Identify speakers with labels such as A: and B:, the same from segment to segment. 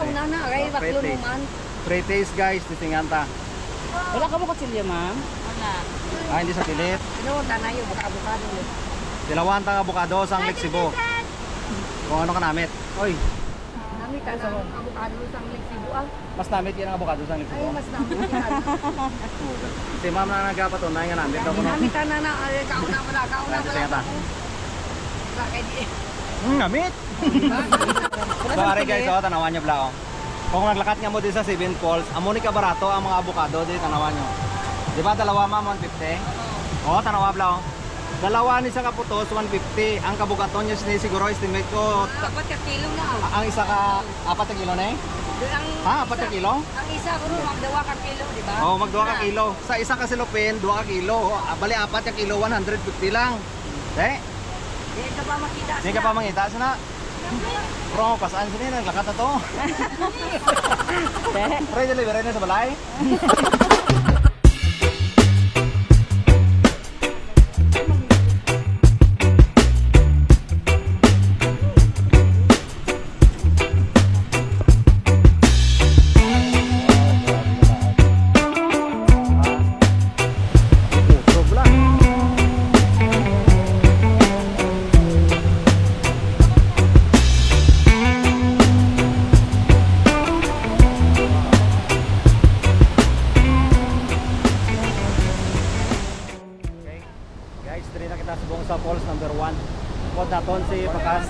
A: una na, kaya baklo naman.
B: Pre-taste guys, tisinganta.
C: Wala ka mo kutsilyo, ma'am? Wala.
B: Ah, hindi sa pilit.
A: Ano, danayo, baka abukado.
B: Dilawang tang abukado sang Lexibo. Kung ano ka namit. Oy,
A: Nami ka na abukado sa Lexibo ah.
B: mas namit yan ang abukado sang
A: Ay,
B: Lexibo.
A: mas nami ka.
B: Si ma'am na nagapatunay nga namit daw ko no.
A: Nami ka na, kauna wala, kauna
B: Ah, tisinganta.
A: Wala kay di.
B: Namit. So are guys, oh, tanawan nyo bla oh. Kung naglakat nga mo din sa 7 Falls, amo ni ka barato ang mga abukado di tanawan nyo. Di ba dalawa ma'am 150? Oh, tanawa bla oh. Dalawa ni sa kaputos 150. Ang kabugaton niya siguro estimate ko
A: Dapat ka kilo na.
B: ang isa ka 4 kilo na eh.
A: Ang
B: Ha, 4 kilo?
A: Ang isa ko magdawa ka kilo, di ba?
B: Oh, mag 2 ka kilo. Sa isa ka silupin, 2 ka kilo. Bali 4 ka kilo, 150 lang. Eh,
A: Di ka pa makita.
B: hindi ka pa mangita sana. Bro, pasaan sini naglakat na to. Pre delivery na sa balay. Guys, diri na kita subong sa falls number 1. Pod naton si Bakas.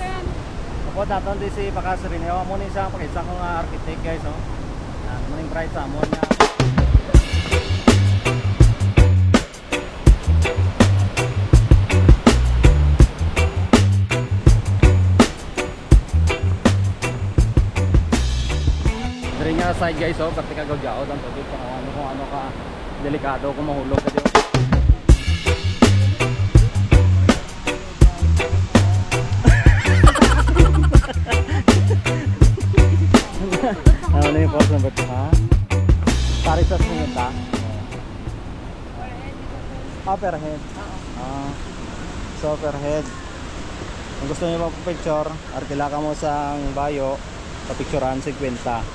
B: Pod naton di si Bakas Rineo. Amo ni siyang pakisa ko nga architect guys, oh. Yan, muning bright sa amon nga. Diri nga side guys, oh, vertical gagyaod ang tubig kung ano ka delikado kung mahulog ka dito. Ano yung falls number 2 ha? Tarik sa sinita? Ah, per head? Ah, so per head. Kung gusto nyo magpa-picture, arkila ka mo sa bayo, pa-picturean 50.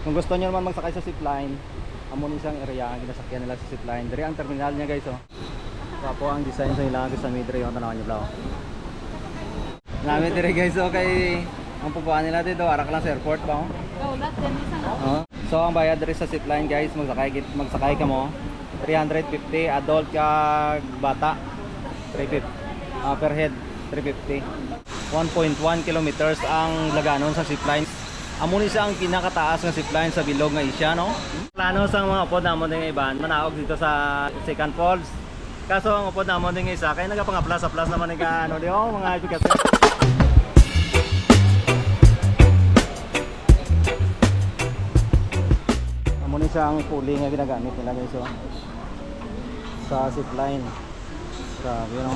B: Kung gusto nyo naman magsakay sa zipline, amo ni isang area, ginasakyan nila sa zipline. Dari ang terminal niya guys, oh. Kapo ang design sa ilang sa midre yung tanawan nyo blau. Namin dire guys, okay. Ang pupuan nila dito, arak lang sa airport ba?
C: Oh, lahat yan isa na.
B: So ang bayad diri sa zipline guys, magsakay ka mo 350, adult ka bata 350, per head 350. 1.1 kilometers ang laganon sa zipline. Amo ni siya ang pinakataas nga zipline sa bilog nga isya, no? Plano sang mga upod namon ding iban manaog dito sa Second Falls. Kaso ang upod namon ding isa kay nagapangaplas-aplas naman ni ka ano diyo mga aplikasyon. Muna siya ang pulley nga ginagamit nila guys, oh. Sa zipline. Grabe, no?